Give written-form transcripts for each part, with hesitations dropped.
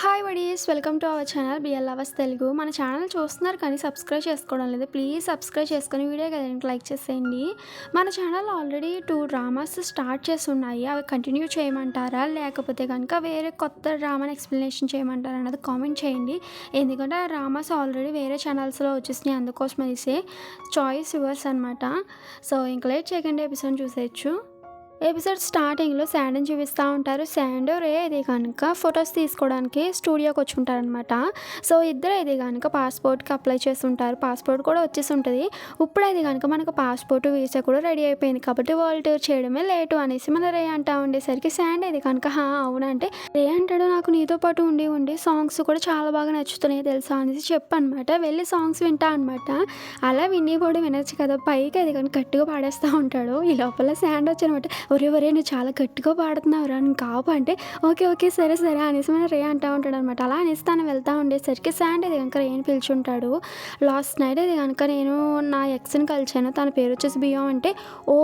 Hi buddies, welcome to our channel BL lovers Telugu. మన channel చూస్తున్నారు కానీ సబ్స్క్రైబ్ చేసుకోవడం లేదు. ప్లీజ్ సబ్స్క్రైబ్ చేసుకొని వీడియో కదండి లైక్ చేసేయండి. మన ఛానల్ ఆల్రెడీ 2 డ్రామాస్ స్టార్ట్ చేసి ఉన్నాయి. అవి కంటిన్యూ చేయమంటారా, లేకపోతే కనుక వేరే కొత్త డ్రామాని ఎక్స్ప్లెనేషన్ చేయమంటారా అన్నది కామెంట్ చేయండి. ఎందుకంటే ఆ డ్రామాస్ ఆల్రెడీ వేరే ఛానల్స్లో వచ్చేసినాయి, అందుకోసం అనేసి చాయిస్ యువర్స్ అనమాట. సో ఇంక లేట్ చేయకండి, ఎపిసోడ్ చూసేయచ్చు. ఎపిసోడ్ స్టార్టింగ్లో శాండ్ని చూపిస్తూ ఉంటారు. శాండ్ రే ఇది కనుక ఫొటోస్ తీసుకోవడానికి స్టూడియోకి వచ్చి ఉంటారనమాట. సో ఇద్దరు ఇది కనుక పాస్పోర్ట్కి అప్లై చేసి ఉంటారు. పాస్పోర్ట్ కూడా వచ్చేసి ఉంటుంది. ఇప్పుడు ఇది కనుక మనకు పాస్పోర్ట్ వీసా కూడా రెడీ అయిపోయింది కాబట్టి వరల్డ్ టూర్ చేయడమే లేటు అనేసి మన రే అంటా ఉండేసరికి శాండ్ ఇది కనుక అవునంటే రే అంటాడు, నాకు నీతో పాటు ఉండి ఉండి సాంగ్స్ కూడా చాలా బాగా నచ్చుతున్నాయి తెలుసా అనేసి చెప్పనమాట. వెళ్ళి సాంగ్స్ వింటా అనమాట. అలా విని కూడా వినొచ్చు కదా, పైకి అది కనుక గట్టిగా పాడేస్తూ ఉంటాడు. ఈ లోపల శాండ్ వచ్చనమాట, ఒరే నువ్వు చాలా గట్టిగా పాడుతున్నావురా, నేను కాపు అంటే ఓకే ఓకే సరే సరే అనేసి మన రే అంటూ ఉంటాడు అనమాట. అలా అనేసి తను వెళ్తూ ఉండేసరికి శాండ్ ఇది కనుక రేని పిలుచుంటాడు. లాస్ట్ నైట్ ఇది కనుక నేను నా ఎక్స్ని కలిసాను, తన పేరు వచ్చేసి బియ్యం అంటే, ఓ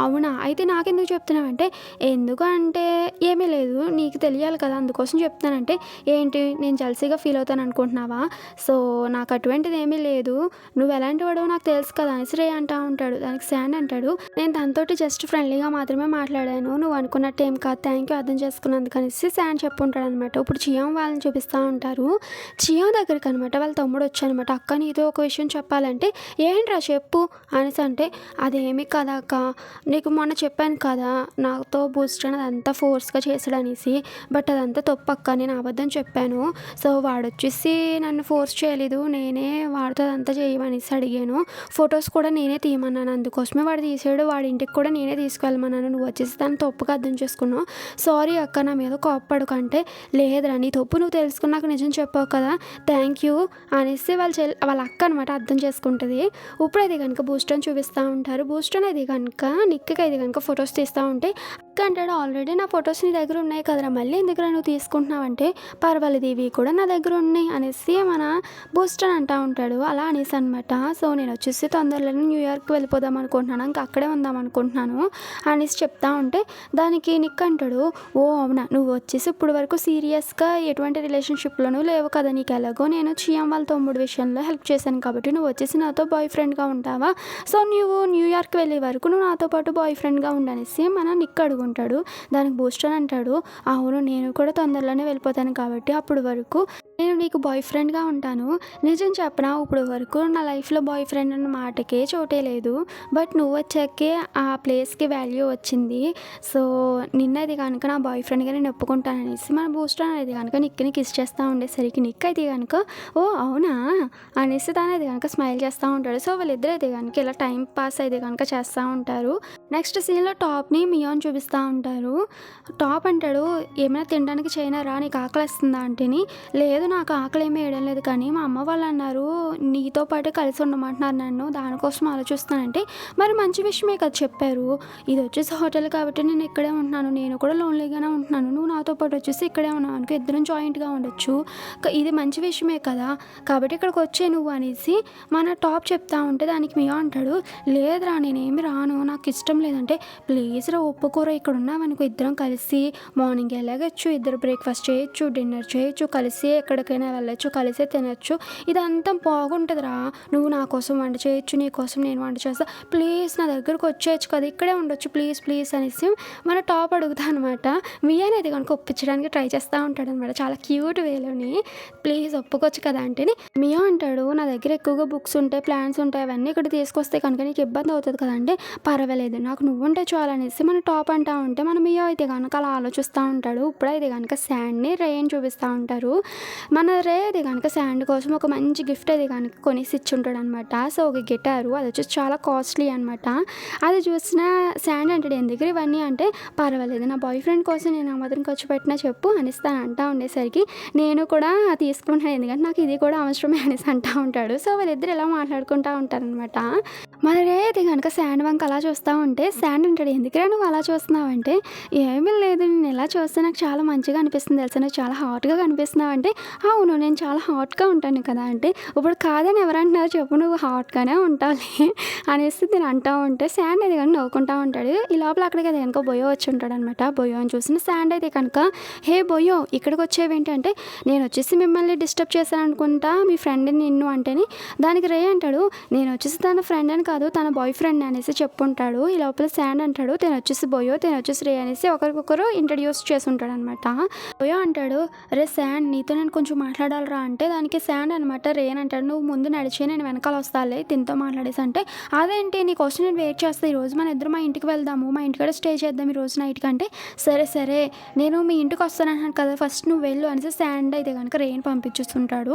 అవునా అయితే నాకెందుకు చెప్తున్నావు అంటే, ఎందుకు అంటే ఏమీ లేదు నీకు తెలియాలి కదా అందుకోసం చెప్తానంటే, ఏంటి నేను జల్సీగా ఫీల్ అవుతాను అనుకుంటున్నావా, సో నాకు అటువంటిది ఏమీ లేదు, నువ్వు ఎలాంటి వాడో నాకు తెలుసు కదా అనేసి రే అంటూ ఉంటాడు. దానికి శాండ్ అంటాడు, నేను తనతోటి జస్ట్ ఫ్రెండ్లీగా మాత్రమే మాట్లాడాను, నువ్వు అనుకున్నట్టు ఏం కాదు, థ్యాంక్ యూ అర్థం చేసుకున్నందుకు అనేసి శాండ్ చెప్పుంటాడు అనమాట. ఇప్పుడు చియం వాళ్ళని చూపిస్తూ ఉంటారు. చియం దగ్గరికి అనమాట వాళ్ళ తమ్ముడు వచ్చానమాట, అక్క నీతో ఒక విషయం చెప్పాలంటే, ఏంట్రా చెప్పు అనేసి అంటే, అదేమి కదా అక్క, నీకు మొన్న చెప్పాను కదా నాతో బూస్ట్ అని అదంతా ఫోర్స్గా చేశాడు అనేసి, బట్ అదంతా తప్పక్క, నేను అబద్ధం చెప్పాను, సో వాడు వచ్చేసి నన్ను ఫోర్స్ చేయలేదు, నేనే వాడితో అదంతా చేయమనేసి అడిగాను, ఫొటోస్ కూడా నేనే తీయమన్నాను, అందుకోసమే వాడు తీసాడు, వాడి ఇంటికి కూడా నేనే తీసుకెళ్ళమన్నాను, నువ్వు వచ్చేసి దాన్ని తప్పుగా అర్థం చేసుకున్నావు, సారీ అక్క నా మీద కోప్పడుకు అంటే, లేదురా నీ తప్పు నువ్వు తెలుసుకున్నాక నిజం చెప్పావు కదా, థ్యాంక్ యూ అనేసి వాళ్ళ అక్క అనమాట అర్థం చేసుకుంటుంది. ఇప్పుడు అది కనుక బూస్టర్ని చూపిస్తూ ఉంటారు. బూస్టర్ అది కనుక నిక్కి ఇది కనుక ఫొటోస్ తీస్తూ ఉంటే అక్క అంటాడు, ఆల్రెడీ నా ఫొటోస్ నీ దగ్గర ఉన్నాయి కదరా, మళ్ళీ ఎందుకు నువ్వు తీసుకుంటున్నావు అంటే, పర్వాలేదు ఇవి కూడా నా దగ్గర ఉన్నాయి అనేసి మన బూస్టర్ అంటూ ఉంటాడు. అలా అనేసి అనమాట. సో నేను వచ్చేసి తొందరలోనే న్యూయార్క్కి వెళ్ళిపోదాం అనుకుంటున్నాను, ఇంకా అక్కడే ఉందాం అనుకుంటున్నాను అనేసి చెప్తా ఉంటే, దానికి నిక్ అంటాడు, ఓ అవునా నువ్వు వచ్చేసి ఇప్పుడు వరకు సీరియస్గా ఎటువంటి రిలేషన్షిప్లోనూ లేవు కదా, నీకు ఎలాగో నేను చియం వాళ్ళ తమ్ముడు విషయంలో హెల్ప్ చేశాను కాబట్టి నువ్వు వచ్చేసి నాతో బాయ్ ఫ్రెండ్గా ఉంటావా, సో నువ్వు న్యూయార్క్ వెళ్ళే వరకు నువ్వు నాతో పాటు బాయ్ ఫ్రెండ్గా ఉండనేసి మన నిక్ అడుగుంటాడు. దానికి బూస్టర్ అంటాడు, అవును నేను కూడా తొందరలోనే వెళ్ళిపోతాను కాబట్టి అప్పుడు వరకు నేను నీకు బాయ్ ఫ్రెండ్గా ఉంటాను, నిజం చెప్పనా ఇప్పుడు వరకు నా లైఫ్లో బాయ్ ఫ్రెండ్ అన్న మాటకే చోటే లేదు, బట్ నువ్వు వచ్చాకే ఆ ప్లేస్కి వాల్యూ వచ్చింది, సో నిన్నది కనుక నా బాయ్ ఫ్రెండ్గా నేను ఒప్పుకుంటాననేసి మన బూస్టర్ అనేది కనుక నిక్ని కిస్ చేస్తూ ఉండేసరికి నిక్ అయితే కనుక ఓ అవునా అనేసి దాని అది కనుక స్మైల్ చేస్తూ ఉంటాడు. సో వాళ్ళిద్దరు అయితే కనుక ఇలా టైం పాస్ అయితే కనుక చేస్తూ ఉంటారు. నెక్స్ట్ సీన్లో టాప్ని మియాన్ చూపిస్తూ ఉంటారు. టాప్ అంటాడు, ఏమైనా తినడానికి చేయనారా, నీకు ఆకలి వస్తుందా అంటేని, లేదు నాకు ఆకలి ఏమీ వేయడం లేదు కానీ మా అమ్మ వాళ్ళు అన్నారు నీతో పాటు కలిసి ఉండమంటున్నారు నన్ను, దానికోసం ఆలోచిస్తానంటే, మరి మంచి విషయమే కదా చెప్పారు, ఇది వచ్చేసి హోటల్ కాబట్టి నేను ఇక్కడే ఉంటున్నాను, నేను కూడా లోన్లీగానే ఉంటున్నాను, నువ్వు నాతో పాటు వచ్చేసి ఇక్కడే ఉన్నావు అనుకో ఇద్దరం జాయింట్గా ఉండొచ్చు, ఇది మంచి విషయమే కదా కాబట్టి ఇక్కడికి వచ్చే నువ్వు అనేసి మన టాప్ చెప్తా ఉంటే, దానికి మియా అంటాడు, లేదురా నేనేమి రాను, నాకు ఇష్టం లేదంటే, ప్లీజ్ రా ఒప్పుకోరా, ఇక్కడ ఉన్నామనుకో ఇద్దరం కలిసి మార్నింగ్ వెళ్ళగచ్చు, ఇద్దరు బ్రేక్ఫాస్ట్ చేయొచ్చు, డిన్నర్ చేయొచ్చు, కలిసి ఎక్కడికైనా వెళ్ళొచ్చు, కలిసే తినచ్చు, ఇదంతా బాగుంటుందిరా, నువ్వు నా కోసం వంట చేయొచ్చు, నీ కోసం నేను వంట చేస్తా, ప్లీజ్ నా దగ్గరకు వచ్చేయచ్చు కదా, ఇక్కడే ఉండొచ్చు ప్లీజ్ ప్లీజ్ అనేసి మన టాప్ అడుగుతా అనమాట. మీ అనేది కనుక ఒప్పించడానికి ట్రై చేస్తూ ఉంటాడు అనమాట, చాలా క్యూట్ వేలోని, ప్లీజ్ ఒప్పుకోవచ్చు కదా అంటే, మియా అంటాడు, నా దగ్గర ఎక్కువగా బుక్స్ ఉంటాయి, ప్లాన్స్ ఉంటాయి, అవన్నీ ఇక్కడ తీసుకొస్తే కనుక నీకు ఇబ్బంది అవుతుంది కదంటే, పర్వాలేదు నాకు నువ్వుంటే చాలు అనేసి మన టాప్ అంటూ ఉంటే మన మియా అయితే కనుక అలా ఆలోచిస్తూ ఉంటాడు. ఇప్పుడైతే కనుక శాండ్ని రేని చూపిస్తూ ఉంటారు. మన రే అది కనుక శాండ్ కోసం ఒక మంచి గిఫ్ట్ అది కనుక కొనేసి ఇచ్చుంటాడు అనమాట. సో ఒక గిటారు, అది వచ్చేసి చాలా కాస్ట్లీ అనమాట. అది చూసిన శాండ్ అంటాడు, ఎందుకు ఇవన్నీ అంటే, పర్వాలేదు నా బాయ్ ఫ్రెండ్ కోసం నేను ఆ మాత్రం ఖర్చు పెట్టినా చెప్పు అనిస్తాను అంటూ ఉండేసరికి, నేను కూడా తీసుకుంటాను ఎందుకంటే నాకు ఇది కూడా అవసరమే అనేసి అంటూ ఉంటాడు. సో వాళ్ళిద్దరు ఇలా మాట్లాడుకుంటూ ఉంటారనమాట. మన రే అది కనుక శాండ్ వంక అలా చూస్తూ ఉంటే శాండ్ అంటాడు, ఎందుకురా నువ్వు అలా చూస్తున్నావు అంటే, ఏమీ లేదు నేను ఎలా చూస్తే నాకు చాలా మంచిగా అనిపిస్తుంది తెలుసా, నాకు చాలా హాట్గా కనిపిస్తున్నావు అంటే, అవును. నేను చాలా హాట్‌గా ఉంటాను కదా! అంటే, ఇప్పుడు కాదని ఎవరంటున్నారు చెప్పు నువ్వు హాట్‌గానే ఉంటావులే అనేసి నేను అంటా ఉంటే, శాండ్ అయితే గనుక నవ్వుకుంటా ఉంటాడు. ఈ లోపల అక్కడికి అది వెనక బొయ్యో వచ్చుంటాడనమాట. బొయ్యోని చూసిన శాండ్ అయితే కనుక, "హే బొయ్యో ఇక్కడికొచ్చావేంటి" అంటే, "నేనొచ్చేసి మిమ్మల్ని డిస్టర్బ్ చేశాననుకుంటా మీ ఫ్రెండ్‌ని నిన్ను" అంటేని, దానికి రే అంటాడు, "నేనొచ్చేసి తన ఫ్రెండ్ అని కాదు తన బాయ్ ఫ్రెండ్" అనేసి చెప్పుంటాడు. ఈ లోపల శాండ్ అంటాడు, "తినొచ్చేసి బొయ్యో, తినొచ్చేసి రే" అనేసి ఒకరికొకరు ఇంట్రడ్యూస్ చేసుంటాడనమాట. బొయ్యో అంటాడు, "అరే శాండ్ నీతో నేను కొంచెం మాట్లాడాలిరా" అంటే దానికి శాండ్ అనమాట రేన్ అంటాడు, "నువ్వు ముందు నడిచే నేను వెనకాల వస్తాలే తినతో మాట్లాడేసి" అంటే, "అదేంటి నీకోసం నేను వెయిట్ చేస్తా ఈరోజు మన ఇద్దరం మా ఇంటికి వెళ్దాము మా ఇంటికాడ స్టే చేద్దాం ఈరోజు నైట్‌కి" అంటే, "సరే సరే నేను మీ ఇంటికి వస్తానన్నాను కదా ఫస్ట్ నువ్వు వెళ్ళు" అనేసి శాండ్ అయితే కనుక రేన్ పంపించేస్తుంటాడు.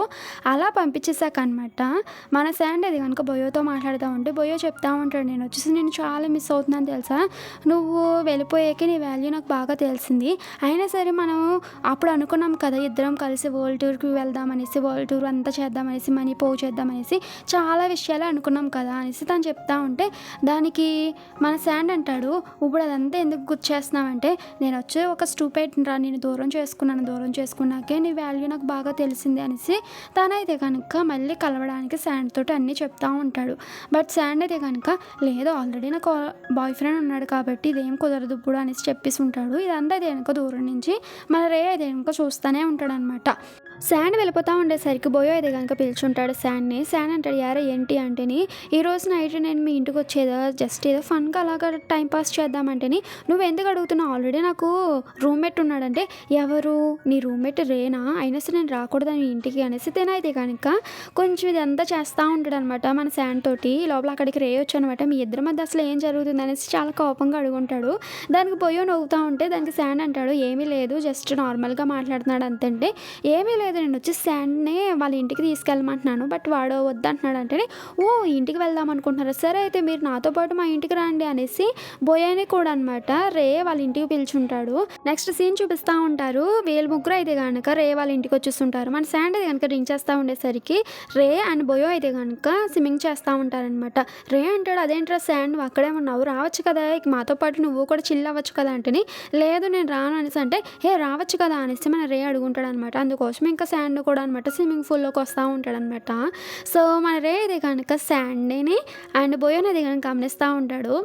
అలా పంపించేసాక అనమాట మన శాండ్ అది కనుక బొయ్యోతో మాట్లాడుతూ ఉంటే బొయ్యో చెప్తా ఉంటాడు, "నేను వచ్చేసి నేను చాలా మిస్ అవుతున్నాను తెలుసా, నువ్వు వెళ్ళిపోయాకే నీ వాల్యూ నాకు బాగా తెలిసింది. అయినా సరే మనం అప్పుడు అనుకున్నాం కదా ఇద్దరం కలిసి వరల్డ్ టూర్‌కి వెళ్దాం అనేసి, వరల్డ్ టూర్ అంతా చేద్దాం అనేసి, మనీ పోగు చేద్దాం అనేసి చాలా విషయాలే అనుకున్నాం కదా" అనేసి తను చెప్తా ఉంటే దానికి మన శాండ్ అంటాడు, "ఇప్పుడు అదంతా ఎందుకు గుర్తు చేస్తున్నావంటే నేనొచ్చి ఒక స్టూపిడ్ రా నేను దూరం చేసుకున్నాను. దూరం చేసుకున్నాకే నీ వాల్యూ నాకు బాగా తెలిసింది" అనేసి తనైతే కనుక మళ్ళీ కలవడానికి శాండ్ తోటి అన్నీ చెప్తా ఉంటాడు. బట్ శాండ్ అయితే కనుక, "లేదు ఆల్రెడీ నాకు బాయ్ ఫ్రెండ్ ఉన్నాడు కాబట్టి ఇదేం కుదరదు ఇప్పుడు" అనేసి చెప్పేసి ఉంటాడు. ఇదంతా అయితే కనుక దూరం నుంచి మన రే అయితే కనుక చూస్తూనే ఉంటాడనమాట. శాండ్ వెళ్ళిపోతా ఉండేసరికి బొయ్యో అయితే కనుక పిలుచుంటాడు శాండ్‌ని. శాండ్ అంటాడు, "యారా ఏంటి" అంటేని, "ఈరోజు నైట్ నేను మీ ఇంటికి వచ్చేదా జస్ట్ ఏదో ఫన్‌గా అలాగా టైం పాస్ చేద్దామంటేని, నువ్వెందుకు అడుగుతున్నావు ఆల్రెడీ నాకు రూమ్‌మేట్ ఉన్నాడంటే" "ఎవరు నీ రూమ్‌మేట్ రేనా? అయినా సరే నేను రాకూడదా మీ ఇంటికి" అనేసి తినైతే కనుక కొంచెం ఇదంతా చేస్తూ ఉంటాడనమాట మన శాండ్ తోటి. ఈ లోపల అక్కడికి రే వచ్చనమాట. మీ ఇద్దరి మధ్య అసలు ఏం జరుగుతుంది అనేసి చాలా కోపంగా అడుగుంటాడు. దానికి బొయ్యో నవ్వుతా ఉంటే దానికి శాండ్ అంటాడు, "ఏమీ లేదు జస్ట్ నార్మల్‌గా మాట్లాడుతున్నాడు అంతే" అంటే, "ఏమీ లేదు నేనొచ్చి శాండ్‌ని వాళ్ళ ఇంటికి తీసుకెళ్ళమంటున్నాను. బట్ వాడు వద్దంటున్నాడు" అంటేనే, "ఓహ్! ఇంటికి వెళ్దాం అనుకుంటున్నారా? సరే అయితే మీరు నాతో పాటు మా ఇంటికి రండి" అనేసి బొయ్యోని కూడా అనమాట రే వాళ్ళ ఇంటికి పిలుచుంటాడు. నెక్స్ట్ సీన్ చూపిస్తా ఉంటారు. వీళ్ళు ముగ్గురు అయితే గనక రే వాళ్ళ ఇంటికి వచ్చేస్తుంటారు. మన శాండ్ అయితే గనక డ్రింక్ చేస్తా ఉండేసరికి రే అండ్ బొయ్యో అయితే గనక స్విమ్మింగ్ చేస్తా ఉంటారనమాట. రే అంటాడు, "అదేంట్రా శాండ్ నువ్వు అక్కడే ఉన్నావు రావచ్చు కదా ఇక మాతో పాటు నువ్వు కూడా చిల్ అవ్వచ్చు కదా" అంటేని, "లేదు నేను రాను" అనేసి అంటే, "హే రావచ్చు కదా" అనేసి మన రే అడుగుంటాడనమాట. అందుకోసం ఇంకా శాండ్ కూడా అనమాట స్విమ్మింగ్ పూల్లోకి వస్తూ ఉంటాడనమాట. సో మన రే అయితే కనుక శాండ్‌ని అండ్ బొయ్యోని అయితే గనుక గమనిస్తూ ఉంటాడు.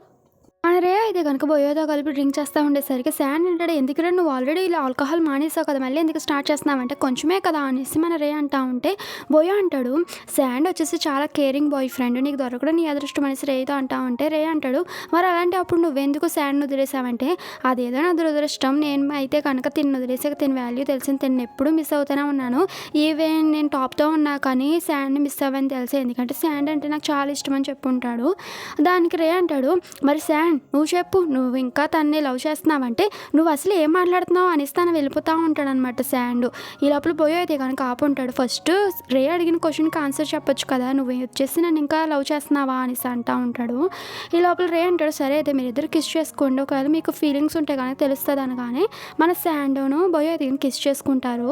మన రే అయితే గనుక బొయ్యోతో కలిపి డ్రింక్ చేస్తా ఉండేసరికి శాండ్ అంటాడు, "ఎందుకురా నువ్వు ఆల్రెడీ ఇలా ఆల్కహాల్ మానేసావు కదా మళ్ళీ ఎందుకు స్టార్ట్ చేస్తున్నావంటే, కొంచెమే కదా" అనేసి మన రే అంటా ఉంటే బొయ్యో అంటాడు, "శాండ్ వచ్చేసి చాలా కేరింగ్ బాయ్ ఫ్రెండ్ నీకు దొరకడం నీ అదృష్టం" అనేసి రేతో అంటా ఉంటే రే అంటాడు, "మరి అలాంటి అప్పుడు నువ్వెందుకు శాండ్‌ని వదిలేసావంటే, అదేదో నా దురదృష్టం నేను అయితే కనుక తిన్ని వదిలేసాక తిని వాల్యూ తెలిసింది తిన్ని ఎప్పుడు మిస్ అవుతూనే ఉన్నాను. ఈవెన్ నేను టాప్‌తో ఉన్నా కానీ శాండ్‌ని మిస్ అవ్వని తెలుసు ఎందుకంటే శాండ్ అంటే నాకు చాలా ఇష్టం" అని చెప్పుంటాడు. దానికి రే అంటాడు, "మరి శాండ్ నువ్వు చెప్పు నువ్వు ఇంకా తనని లవ్ చేస్తున్నావంటే నువ్వు అసలు ఏం మాట్లాడుతున్నావు" అనేసి తను వెళ్ళిపోతూ ఉంటాడనమాట శాండ్. ఈ లోపల బొయ్యో అయితే కనుక ఆపుంటాడు. "ఫస్ట్ రే అడిగిన క్వశ్చన్కి ఆన్సర్ చెప్పొచ్చు కదా, నువ్వు వచ్చేసి నన్ను ఇంకా లవ్ చేస్తున్నావా" అనేసి అంటూ ఉంటాడు. ఈ లోపల రే అంటాడు, "సరే అయితే మీరిద్దరు కిస్ చేసుకోండి ఒకవేళ మీకు ఫీలింగ్స్ ఉంటే కనుక తెలుస్తుంది" అనగానే మన శాండ్ను బొయ్యో అయితే కిస్ చేసుకుంటారు.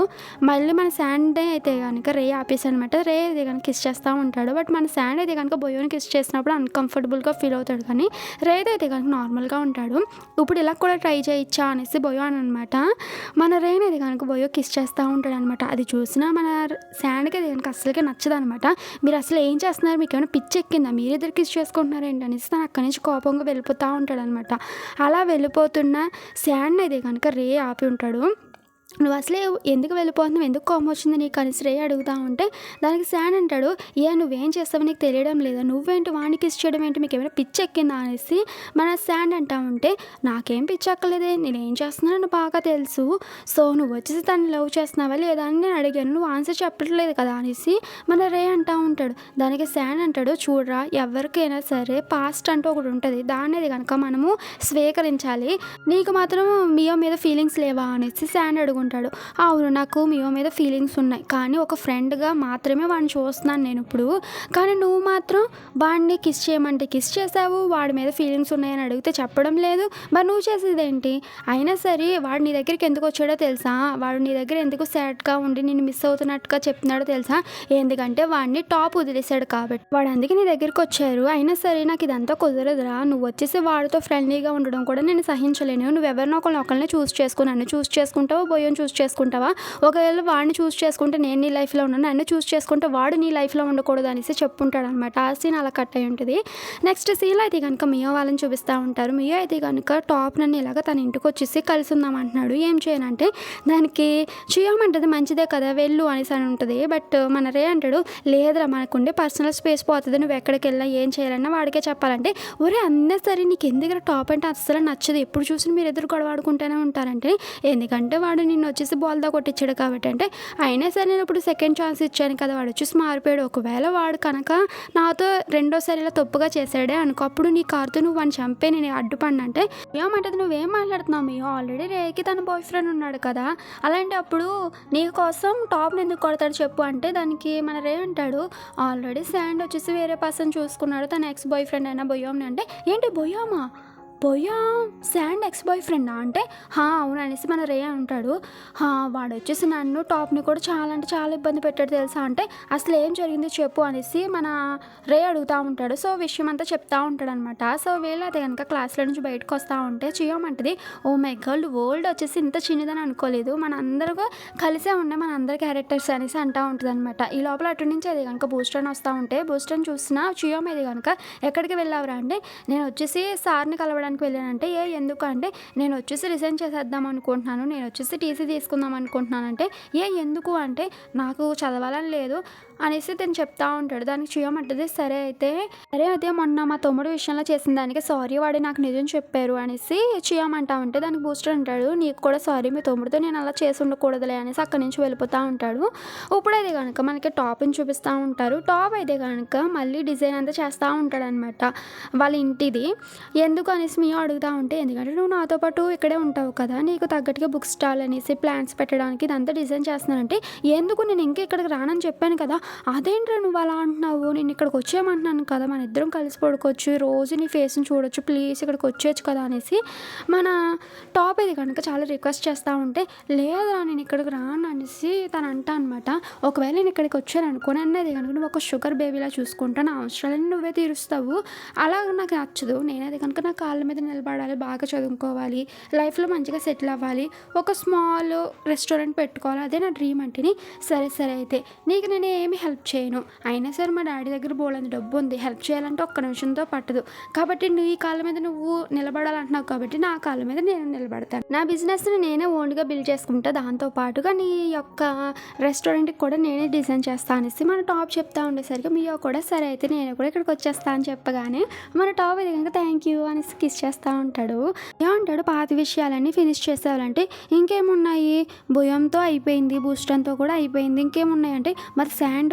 మళ్ళీ మన శాండ్ అయితే కనుక రే ఆపేసి అనమాట రే అయితే కనుక కిస్ చేస్తూ ఉంటాడు. బట్ మన శాండ్ అయితే కనుక బొయ్యోని కిస్ చేసినప్పుడు అన్కంఫర్టబుల్గా ఫీల్ అవుతాడు కానీ రే అయితే కనుక నార్మల్గా ఉంటాడు. ఇప్పుడు ఇలా కూడా ట్రై చేయొచ్చా అనేసి బొయ్యో అని అనమాట. మన రేన్ అయితే కనుక బొయ్యో కిస్ చేస్తూ ఉంటాడు అనమాట. అది చూసినా మన శాండ్కి అది కనుక అసలుకే నచ్చదనమాట. "మీరు అసలు ఏం చేస్తున్నారు, మీకు ఏమైనా పిచ్చి ఎక్కిందా, మీరిద్దరు కిస్ చేసుకుంటున్నారు ఏంటి" అనేసి తను అక్కడి నుంచి కోపంగా వెళ్ళిపోతూ ఉంటాడనమాట. అలా వెళ్ళిపోతున్న శాండ్ అయితే కనుక రే ఆపి ఉంటాడు. "నువ్వు అసలే ఎందుకు వెళ్ళిపోతున్నావు, ఎందుకు కోపం వచ్చింది నీకు" అని శ్రేయ అడుగుతా ఉంటే దానికి శాన్ అంటాడు, నువ్వేం చేస్తావో నీకు తెలియడం లేదా, నువ్వేంటి వాడిని కిస్ చేయడం ఏంటి, మీకు ఏమైనా పిచ్చి ఎక్కిందా" అనేసి మన శాండ్ అంటా ఉంటే, "నాకేం పిచ్చి ఎక్కలేదే, నేనేం చేస్తున్నానో బాగా తెలుసు. సో నువ్వు వచ్చేసి తను లవ్ చేస్తున్నావా లేదా అని నేను అడిగాను, నువ్వు ఆన్సర్ చెప్పట్లేదు కదా" అనేసి మన రే అంటా ఉంటాడు. దానికి శాన్ అంటాడు, "చూడరా ఎవరికైనా సరే పాస్ట్ అంటూ ఒకటి ఉంటుంది, దాన్ని కనుక మనము స్వీకరించాలి. నీకు మాత్రం మియో మీద ఫీలింగ్స్ లేవా" అనేసి శాన్ అడుగుంటాడు. "అవును నాకు మియో మీద ఫీలింగ్స్ ఉన్నాయి, కానీ ఒక ఫ్రెండ్గా మాత్రమే వాడిని చూస్తున్నాను నేను ఇప్పుడు. కానీ నువ్వు మాత్రం వాడిని కిస్ చేయమంటే కిస్ చేసావు, వాడి మీద ఫీలింగ్స్ ఉన్నాయని అడిగితే చెప్పడం లేదు, మరి నువ్వు చేసేదేంటి? అయినా సరే వాడు నీ దగ్గరికి ఎందుకు వచ్చాడో తెలుసా, వాడు నీ దగ్గర ఎందుకు సాడ్గా ఉండి నిన్ను మిస్ అవుతున్నట్టుగా చెప్తున్నాడో తెలుసా, ఎందుకంటే వాడిని టాప్ వదిలేశాడు కాబట్టి వాడు అందుకే నీ దగ్గరికి వచ్చారు. అయినా సరే నాకు ఇదంతా కుదరదురా, నువ్వు వచ్చేసి వాడితో ఫ్రెండ్లీగా ఉండడం కూడా నేను సహించలేను. నువ్వెవరినో ఒకరిని చూస్ చేసుకో, నన్ను చూస్ చేసుకుంటావో బోయో భుయం చూస్ చేసుకుంటావా? ఒకవేళ వాడిని చూస్ చేసుకుంటే నేను నీ లైఫ్‌లో ఉన్నాను. నన్ను చూస్ చేసుకుంటే వాడు నీ లైఫ్‌లో ఉండకూడదు అనేసి చెప్పుంటాడనమాట. ఆ సీన్ అలా కట్ అయ్యి ఉంటది. నెక్స్ట్ సీన్‌లో అయితే గనుక మియా వాళ్ళని చూపిస్తా ఉంటారు. మియా అయితే గనుక టాప్ నన్ను ఇలాగ తన ఇంటికొచ్చేసి కలిసుందాం అంటున్నాడు. ఏం చేయనంటే దానికి చియామ్ అంటది మంచిదే కదా వెళ్ళు అనేసి అని ఉంటది. బట్ మన రే అంటాడు లేదురా మనకుండే పర్సనల్ స్పేస్ పోతది. నువ్వు ఎక్కడికెళ్ళినా ఏం చేయాలన్నా వాడికే చెప్పాలంటే, ఒరేయ్ అన్నా సరే నీకెందుకురా టాప్ అంటే అస్సలు నచ్చదు. ఎప్పుడు చూసినా మీరిద్దరు గొడవ ఆడుకుంటూనే ఉంటారంటే, ఎందుకంటే వాడు నిన్నొచ్చేసి బాల్‌తో కొట్టిచ్చాడు కాబట్టి అంటే, అయినా సరే నేను ఇప్పుడు సెకండ్ ఛాన్స్ ఇచ్చాను కదా! వాడొచ్చేసి మారిపోయాడు. ఒకవేళ వాడు కనుక నాతో రెండోసారి ఇలా తప్పుగా చేశాడే అనుకో, అప్పుడు నీ కార్‌తో నువ్వు వాడిని చంపే నేను అడ్డుపడనంటే, ఏమంటది నువ్వేం మాట్లాడుతున్నావు మియా? ఆల్రెడీ రేకి తన బాయ్ ఫ్రెండ్ ఉన్నాడు కదా! అలాంటప్పుడు నీ కోసం టాప్‌ని ఎందుకు కొడతాడు చెప్పు అంటే, దానికి మన రే అంటాడు ఆల్రెడీ శాండ్ వచ్చేసి వేరే పర్సన్ చూసుకున్నాడు. తన ఎక్స్ బాయ్ ఫ్రెండ్ అయిన బొయ్యోమ్‌ని అంటే, ఏంటి బొయ్యోమా? బొయ్యాం శాండ్ ఎక్స్ బాయ్ ఫ్రెండా అంటే, అవును అనేసి మన రే అంటాడు. వాడొచ్చేసి నన్ను టాప్‌ని కూడా చాలా అంటే చాలా ఇబ్బంది పెట్టాడు తెలుసా అంటే, అసలు ఏం జరిగింది చెప్పు అనేసి మన రే అడుగుతా ఉంటాడు. సో విషయం అంతా చెప్తా ఉంటాడనమాట. సో వీళ్ళు అయితే గనుక క్లాస్‌లో నుంచి బయటకు వస్తా ఉంటే చియోమ్ అంటది, ఓ మై గాడ్ వరల్డ్ వచ్చేసి ఇంత చిన్నదని అనుకోలేదు. మనందరూ కలిసే ఉన్నాయి మనందరి క్యారెక్టర్స్ అనేసి అంటా ఉంటదనమాట. ఈ లోపల అటు నుంచి అది గనుక బూస్టర్‌ని వస్తా ఉంటే బూస్టర్‌ని చూసిన చియోమ్ ఇది గనుక ఎక్కడికి వెళ్ళావురా అంటే, నేను వచ్చేసి సార్‌ని కలవడానికి వెళ్ళానంటే, ఎందుకు అంటే నేను వచ్చేసి రిజైన్ చేసేద్దాం అనుకుంటున్నాను. నేను వచ్చేసి టీసీ తీసుకుందాం అనుకుంటున్నానంటే, ఎందుకు అంటే నాకు చదవాలని లేదు అనేసి తను చెప్తా ఉంటాడు. దానికి చియోమ్ అంటది సరే అయితే మొన్న మా తమ్ముడు విషయంలో చేసిన దానికి సారీ వాడు నాకు నిజం చెప్పారు అనేసి చియోమ్ అంటా ఉంటే, దానికి బూస్టర్ అంటాడు నీకు కూడా సారీ మీ తమ్ముడితో నేను అలా చేసి ఉండకూడదులే అనేసి అక్కడి నుంచి వెళ్ళిపోతూ ఉంటాడు. ఇప్పుడైతే కనుక మనకి టాప్ని చూపిస్తూ ఉంటారు. టాప్ అయితే కనుక మళ్ళీ డిజైన్ అంతా చేస్తూ ఉంటాడనమాట వాళ్ళ ఇంటిది. ఎందుకు అనేసి మేము అడుగుతూ ఉంటే, ఎందుకంటే నువ్వు నాతో పాటు ఇక్కడే ఉంటావు కదా, నీకు తగ్గట్టుగా బుక్ స్టాల్ అనేసి ప్లాన్స్ పెట్టడానికి ఇదంతా డిజైన్ చేస్తున్నానంటే, ఎందుకు నేను ఇంకా ఇక్కడికి రానని చెప్పాను కదా, అదేంట్రా నువ్వు అలా అంటున్నావు, నేను ఇక్కడికి వచ్చేయమంటున్నాను కదా, మన ఇద్దరం కలిసి పడుకోవచ్చు, రోజు నీ ఫేస్ని చూడొచ్చు, ప్లీజ్ ఇక్కడికి వచ్చేయచ్చు కదా అనేసి మన టాప్ ఇది కనుక చాలా రిక్వెస్ట్ చేస్తూ ఉంటే, లేదురా నేను ఇక్కడికి రాను అనేసి తను అంటా అనమాట. ఒకవేళ నేను ఇక్కడికి వచ్చాను అనుకోని అన్నది కనుక నువ్వు ఒక షుగర్ బేబీలా చూసుకుంటా నా అవసరాలని నువ్వే తీరుస్తావు, అలా నాకు నచ్చదు. నేనది కనుక నా కాళ్ళ మీద నిలబడాలి, బాగా చదువుకోవాలి, లైఫ్లో మంచిగా సెటిల్ అవ్వాలి, ఒక స్మాల్ రెస్టారెంట్ పెట్టుకోవాలి, అదే నా డ్రీమ్ అంటేని. సరే అయితే నీకు నేను ఏమి హెల్ప్ చేయను, అయినా సరే మా డాడీ దగ్గర బోలెంత డబ్బు ఉంది, హెల్ప్ చేయాలంటే ఒక్క నిమిషంతో పట్టదు, కాబట్టి నువ్వు ఈ కాళ్ళ మీద నువ్వు నిలబడాలంటున్నావు కాబట్టి నా కాళ్ళ మీద నేను నిలబడతాను, నా బిజినెస్ని నేనే ఓన్గా బిల్డ్ చేసుకుంటా, దాంతోపాటుగా నీ యొక్క రెస్టారెంట్కి కూడా నేనే డిజైన్ చేస్తాను అనేసి మన టాప్ చెప్తా ఉండేసరికి మీయో కూడా సరే అయితే నేను కూడా ఇక్కడికి వచ్చేస్తా అని చెప్పగానే మన టాప్ ఇది కనుక థ్యాంక్ యూ అనేసి కిస్ చేస్తూ ఉంటాడు. ఏమంటాడు పాత విషయాలన్నీ ఫినిష్ చేసేవాళ్ళంటే ఇంకేమున్నాయి, భుయంతో అయిపోయింది, బూస్టన్తో కూడా అయిపోయింది, ఇంకేమున్నాయంటే మరి శాండ్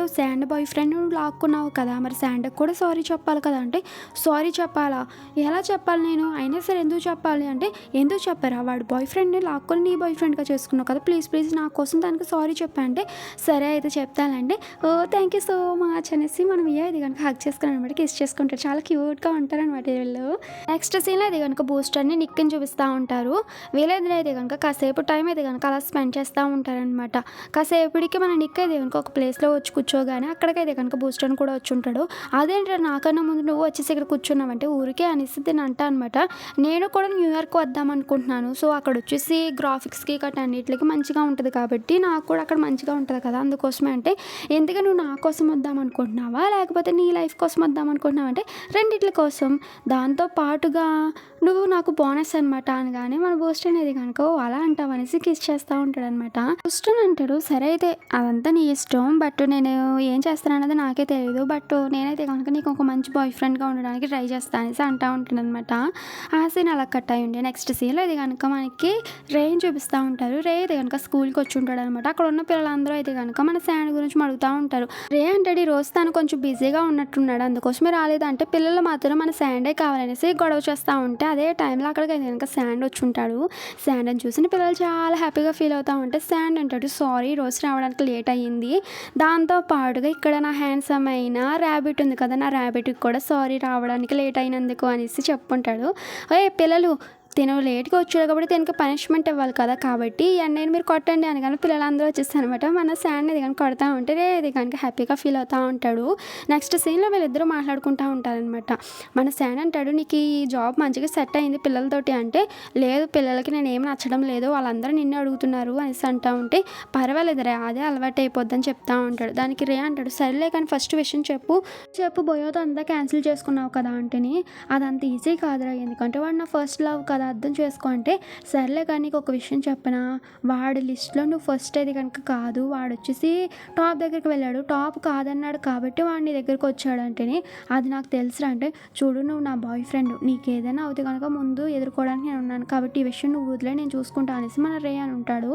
బాయ్ ఫ్రెండ్ నువ్వు లాక్కున్నావు కదా, మరి శాండ్కి కూడా సారీ చెప్పాలి కదా అంటే, సారీ చెప్పాలా, ఎలా చెప్పాలి నేను, అయినా సరే ఎందుకు చెప్పాలి అంటే, ఎందుకు చెప్పారా వాడు బాయ్ ఫ్రెండ్ని లాక్కొని నీ బాయ్ ఫ్రెండ్గా చేసుకున్నావు కదా, ప్లీజ్ నా కోసం దానికి సారీ చెప్పంటే, సరే అయితే చెప్తానంటే, ఓ థ్యాంక్ యూ సో మచ్ అనేసి మనం ఇది కనుక హక్ చేసుకుని అనమాట కిస్ చేసుకుంటారు, చాలా క్యూట్గా ఉంటారనమాట వీళ్ళు. నెక్స్ట్ సీన్లో అయితే కనుక బూస్టర్ని నిక్కిని చూపిస్తూ ఉంటారు. వీళ్ళిద్దరు అయితే కనుక కాసేపు టైం అయితే కనుక అలా స్పెండ్ చేస్తూ ఉంటారనమాట. కాసేపటికి మన నిక్ అయితే కనుక ఒక ప్లేస్లో వచ్చి కూర్చోగానే అక్కడికైతే కనుక బూస్టర్ని కూడా వచ్చి ఉంటాడు. అదేంటో నాకన్నా ముందు నువ్వు వచ్చేసి ఇక్కడ కూర్చున్నావంటే ఊరికే అనేసి నేను అంటా అనమాట. నేను కూడా న్యూయార్క్ వద్దాం అనుకుంటున్నాను, సో అక్కడ వచ్చేసి గ్రాఫిక్స్కి గట్రా అన్నిటికి మంచిగా ఉంటుంది కాబట్టి నాకు కూడా అక్కడ మంచిగా ఉంటుంది కదా, అందుకోసమే అంటే, ఎందుకు నువ్వు నా కోసం వద్దాం అనుకుంటున్నావా లేకపోతే నీ లైఫ్ కోసం వద్దాం అనుకుంటున్నావా అంటే, రెండిట్ల కోసం, దాంతో పాటుగా నువ్వు నాకు బోనస్ అనమాట అనగానే మన బూస్టర్ అనేది కనుక అలా అంటావు అనేసి కిస్ చేస్తూ ఉంటాడు అనమాట. బూస్టర్ అంటాడు సరే అయితే అదంతా నీ ఇష్టం, బట్ నేను ఏం చేస్తాను అన్నది నాకే తెలియదు, బట్ నేనైతే కనుక నీకు ఒక మంచి బాయ్ ఫ్రెండ్గా ఉండడానికి ట్రై చేస్తాను అనేసి అంటూ ఉంటాను అనమాట. ఆ సీన్ అలా కట్ అయ్యి ఉండే. నెక్స్ట్ సీన్లో ఇది కనుక మనకి రేని చూపిస్తూ ఉంటారు. రే అయితే కనుక స్కూల్కి వచ్చి ఉంటాడు అనమాట. అక్కడ ఉన్న పిల్లలందరూ అయితే కనుక మన శాండ్ గురించి అడుగుతూ ఉంటారు. రే అంటాడు ఈ రోజు తను కొంచెం బిజీగా ఉన్నట్టున్నాడు, అందుకోసమే రాలేదంటే పిల్లలు మాత్రం మన శాండే కావాలనేసి గొడవ చేస్తూ ఉంటే, అదే టైంలో అక్కడికి అయితే కనుక శాండ్ వచ్చి ఉంటాడు. శాండ్ అని చూసిన పిల్లలు చాలా హ్యాపీగా ఫీల్ అవుతూ ఉంటే శాండ్ అంటాడు సారీ రోజు రావడానికి లేట్ అయ్యింది, దాంతో పాటుగా ఇక్కడ నా హ్యాండ్సమ్ అయిన ర్యాబిట్ ఉంది కదా, నా ర్యాబిట్కి కూడా సారీ రావడానికి లేట్ అయినందుకు అనేసి చెప్పుకుంటాడు. పిల్లలు తిను లేట్‌గా వచ్చాడు కాబట్టి తినకి పనిష్మెంట్ ఇవ్వాలి కదా! కాబట్టి ఈ అన్నయ్యని మీరు కొట్టండి అనగానే పిల్లలందరూ వచ్చేసారనమాట. మన శాండ్‌ని ఇది గనుక కొడతా ఉంటే ఇది గనుక హ్యాపీగా ఫీల్ అవుతా ఉంటాడు. నెక్స్ట్ సీన్‌లో వీళ్ళిద్దరూ మాట్లాడుకుంటా ఉంటారనమాట. మన శాండ్ అంటాడు, "నీకు ఈ జాబ్ మంచిగా సెట్ అయింది పిల్లలతోటి" అంటే, "లేదు పిల్లలకి నేనేమి నచ్చడం లేదు. వాళ్ళందరూ నిన్నే అడుగుతున్నారు" అనేసి అంటా ఉంటే, "పర్వాలేదురా అదే అలవాటయిపోద్దని" చెప్తా ఉంటాడు. దానికి రే అంటాడు, "సరేలే కానీ ఫస్ట్ విషయం చెప్పు బోయోతో అంతా క్యాన్సిల్ చేసుకున్నావు కదా" అంటేని, "అదంత ఈజీ కాదురా ఎందుకంటే వాడు నా ఫస్ట్ లవ్ కదా అర్థం చేసుకో" అంటే, "సర్లే కానీ నీకు ఒక విషయం చెప్పనా? వాడి లిస్ట్‌లో నువ్వు ఫస్ట్ అది కనుక కాదు. వాడొచ్చేసి టాప్ దగ్గరికి వెళ్ళాడు. టాప్ కాదన్నాడు కాబట్టి వాడు నీ దగ్గరకొచ్చాడు" అంటేని, "అది నాకు తెలుసురా" అంటే, "చూడు నువ్వు నా బాయ్ ఫ్రెండ్. నీకేదైనా అవుతే గనక ముందు ఎదుర్కోవడానికి నేనున్నాను. కాబట్టి ఈ విషయం నువ్వు వదిలేయి నేను చూసుకుంటా" అనేసి మన రే అని ఉంటాడు.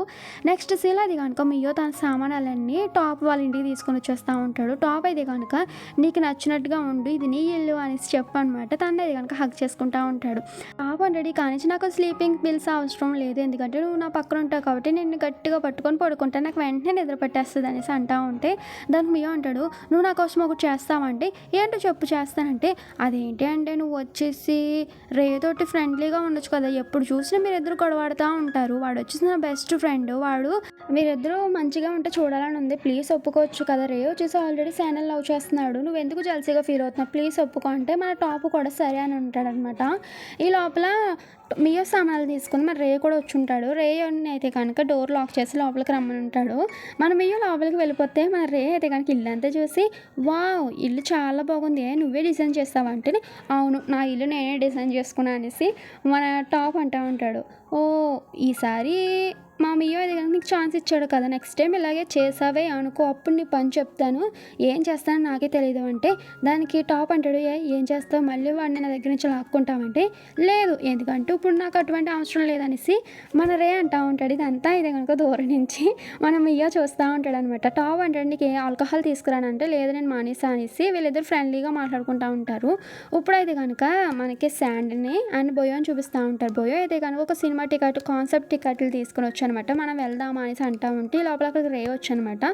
నెక్స్ట్ సీన్‌లో అది గనుక మియో తన సామానాలన్నీ టాప్ వాళ్ళ ఇంటికి తీసుకొని వచ్చేస్తా ఉంటాడు. టాప్ అయితే గనుక, "నీకు నచ్చినట్టుగా ఉండు. ఇది నీ ఇల్లు" అనేసి చెప్పనమాట. తనని అది గనుక హగ్ చేసుకుంటా ఉంటాడు. టాప్ అంటాడు, "ఇక నుంచి నాకు స్లీపింగ్ పిల్స్ అవసరం లేదు. ఎందుకంటే నువ్వు నా పక్కన ఉంటావు కాబట్టి నిన్ను గట్టిగా పట్టుకొని పడుకుంటాను. నాకు వెంటనే నిద్ర పట్టేస్తది" అనేసి అంటా ఉంటే, దానికి మియో అంటాడు, "నువ్వు నా కోసం ఒకటి చేస్తావా" అంటే, "ఏంటో చెప్పు చేస్తానంటే", "అదేంటి అంటే నువ్వు వచ్చేసి రేతోటి ఫ్రెండ్లీగా ఉండొచ్చు కదా! ఎప్పుడు చూసినా మీరిద్దరు గొడవాడుతా ఉంటారు. వాడొచ్చేసి నా బెస్ట్ ఫ్రెండ్. మీరిద్దరూ మంచిగా ఉంటే చూడాలని ఉంది. ప్లీజ్ ఒప్పుకోవచ్చు కదా! రే వచ్చేసి ఆల్రెడీ శాండల్‌ని లవ్ చేస్తున్నాడు. నువ్వెందుకు జెలసీగా ఫీల్ అవుతున్నావు? ప్లీజ్ ఒప్పుకో" అంటే మన టాప్ కూడా సరే అని ఉంటాడనమాట. ఈ లోపల మియో సామాన్లు తీసుకొని మరి రే కూడా వచ్చుంటాడు. రేని అయితే కనుక డోర్ లాక్ చేసి లోపలికి రమ్మనుంటాడు. మన మియో లోపలికి వెళ్ళిపోతే మన రే అయితే కనుక ఇల్లంతా చూసి, "వావ్! ఇల్లు చాలా బాగుంది. నువ్వే డిజైన్ చేస్తావా" అంటే, "అవును. నా ఇల్లు నేనే డిజైన్ చేసుకున్నా" అనేసి మన టాప్ అంటా ఉంటాడు. "ఓహ్! ఈసారి మా మియో అయితే గనుక నీకు ఛాన్స్ ఇచ్చాడు కదా! నెక్స్ట్ టైమ్ ఇలాగే చేసావే అనుకో అప్పుడు నీ పని చెప్తాను. ఏం చేస్తానో నాకే తెలీదు" అంటే, దానికి టాప్ అంటాడు, "ఏం చేస్తావు? మళ్ళీ వాడిని నా దగ్గర నుంచి లాక్కుంటావంటే", "లేదు. ఎందుకంటే ఇప్పుడు నాకు అటువంటి అవసరం లేదనేసి" మన రే అంటా ఉంటాడు. ఇదంతా ఇది గనుక దూరం నుంచి మన మియో చూస్తా ఉంటాడనమాట. టాప్ అంటాడు, "నీకు ఏ ఆల్కహాల్ తీసుకురానంటే", "లేదు నేను మానేసా" అనేసి వీళ్ళిద్దరు ఫ్రెండ్లీగా మాట్లాడుకుంటా ఉంటారు. ఇప్పుడైతే కనుక మనకి శాండ్‌ని అండ్ బోయోని చూపిస్తా ఉంటారు. బోయో అయితే కనుక ఒక సినిమా టికెట్ కాన్సెప్ట్ టికెట్లు తీసుకొని వచ్చనమాట. మనం వెళ్దామా అనేసి అంటా ఉంటే ఈ లోపల అక్కడికి రే వచ్చనమాట.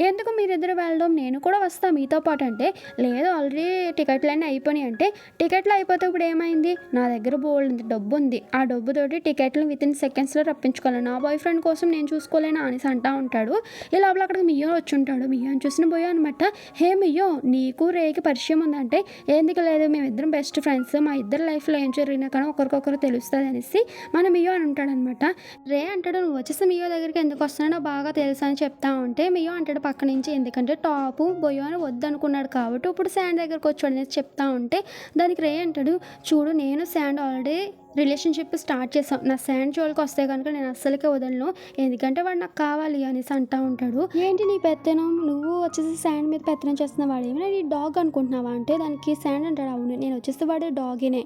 "ఎందుకు మీరిద్దరు వెళ్దాం నేను కూడా వస్తా మీతో పాటు" అంటే, "లేదు ఆల్రెడీ టికెట్లన్నీ అయిపోయినాయి" అంటే, "టికెట్లు అయిపోతే ఇప్పుడు ఏమైంది? నా దగ్గర బోలెడంత డబ్బుంది. ఆ డబ్బుతోటి టికెట్లు వితిన్ సెకండ్స్‌లో రప్పించుకోగలను. నా బాయ్ ఫ్రెండ్ కోసం నేను చూసుకోలేనా" అనేసి అంటా ఉంటాడు. ఈ లోపల అక్కడికి మియో వచ్చుంటాడు. మియోని చూసిన బోయో అనమాట, "హే మియో నీకు రేకి పరిచయం ఉందంటే", "ఎందుకు లేదు మేమిద్దరం బెస్ట్ ఫ్రెండ్స్. మా ఇద్దరి లైఫ్‌లో ఏం జరిగినా కానీ ఒకరికొకరు తెలుస్తది" అనేసి మన మియో అని ఉంటాడనమాట. రే అంటాడు, "నువ్వు వచ్చేసి మియో దగ్గరికి ఎందుకు వస్తున్నావు? నాకు బాగా తెలుసు" అని చెప్తా ఉంటే మియో అంటాడు పక్క నుంచి, "ఎందుకంటే టాపు బోయోని వద్దనుకున్నాడు కాబట్టి ఇప్పుడు శాండ్ దగ్గరికి వచ్చాడు" అనేసి చెప్తా ఉంటే దానికి రే అంటాడు, "చూడు నేను శాండ్ ఆల్రెడీ రిలేషన్‌షిప్ స్టార్ట్ చేసాం. నా శాండ్ జోలికి వస్తే గనుక నేను అస్సలకే వదలను. ఎందుకంటే వాడు నాకు కావాలి" అనేసి అంటా ఉంటాడు. "ఏంటి నీ పెత్తనం? నువ్వు వచ్చేసి శాండ్ మీద పెత్తనం చేస్తున్నావు. వాడేమైనా నీ డాగ్ అనుకుంటున్నావా" అంటే దానికి శాండ్ అంటాడు, "అవును నేను వచ్చేసి వాడు డాగీనే.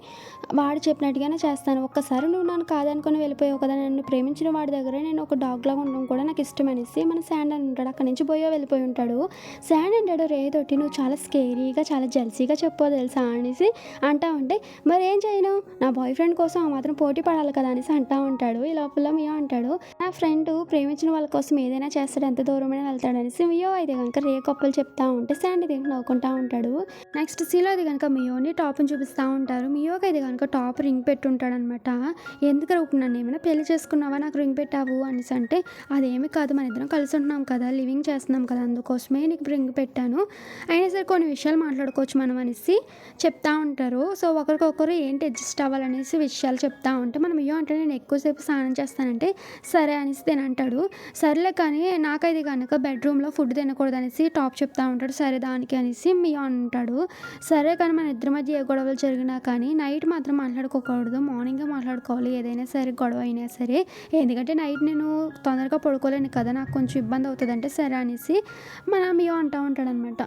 వాడు చెప్పినట్టుగానే చేస్తాను. ఒక్కసారి నువ్వు నన్ను కాదనుకుని వెళ్ళిపోయావు కదా! నన్ను ప్రేమించిన వాడి దగ్గరే నేను ఒక డాగ్‌లాగా ఉండడం కూడా నాకు ఇష్టం" అనేసి మన శాండ్ అని ఉంటాడు. అక్కడి నుంచి బోయో వెళ్ళిపోయి ఉంటాడు. శాండ్ అంటాడు రే తోటి, "నువ్వు చాలా స్కేరీగా చాలా జెలసీగా చెప్పావు తెలుసా" అనేసి అంటా ఉంటే, "మరేం చేయను? నా బాయ్ ఫ్రెండ్ కోసం ఆ మాత్రం పోటీ పడాలి కదా" అనేసి అంటా ఉంటాడు. ఈ లోపల మియో అంటాడు, "నా ఫ్రెండ్ ప్రేమించిన వాళ్ళ కోసం ఏదైనా చేస్తాడు. ఎంత దూరమైనా వెళ్తాడు" అనేసి మియో అయితే గనుక రే కప్పులు చెప్తా ఉంటే శాండ్ ఇది నవ్వుకుంటా ఉంటాడు. నెక్స్ట్ సీన్‌లో అయితే గనుక మియోని టాప్‌ని చూపిస్తా ఉంటారు. మియోకి అయితే గనుక టాప్ రింగ్ పెట్టుంటాడనమాట. "ఎందుకురా ఇప్పుడు నన్నేమైనా పెళ్లి చేసుకున్నావా నాకు రింగ్ పెట్టావు" అనేసి అంటే, "అదేమి కాదు మన ఇద్దరం కలిసి ఉంటున్నాం కదా! లివింగ్ చేస్తున్నాం కదా! అందుకోసమే నీకు రింగ్ పెట్టాను. అయినా సరే కొన్ని విషయాలు మాట్లాడుకోవచ్చు మనం" అనేసి చెప్తా ఉంటారు. సో ఒకరికొకరు ఏంటి అడ్జస్ట్ అవ్వాలనేసి విషయాలు చెప్తా ఉంటే మనం మియో అంటే, "నేను ఎక్కువసేపు స్నానం చేస్తానంటే", "సరే" అనేసి తినంటాడు. "సర్లే కానీ నాకైతే కనుక బెడ్రూమ్‌లో ఫుడ్ తినకూడదు" అనేసి టాప్ చెప్తా ఉంటాడు. "సరే దానికి" అనేసి మియో అంటాడు. "సరే కానీ మన ఇద్దరి మధ్య ఏ గొడవలు జరిగినా కానీ నైట్ మాత్రం మాట్లాడుకోకూడదు. మార్నింగే మాట్లాడుకోవాలి ఏదైనా సరే గొడవ అయినా సరే. ఎందుకంటే నైట్ నేను తొందరగా పడుకోలేను కదా! నాకు కొంచెం ఇబ్బంది అవుతది" అంటే, "సరే" అనేసి మన మియో అంటా ఉంటాడనమాట.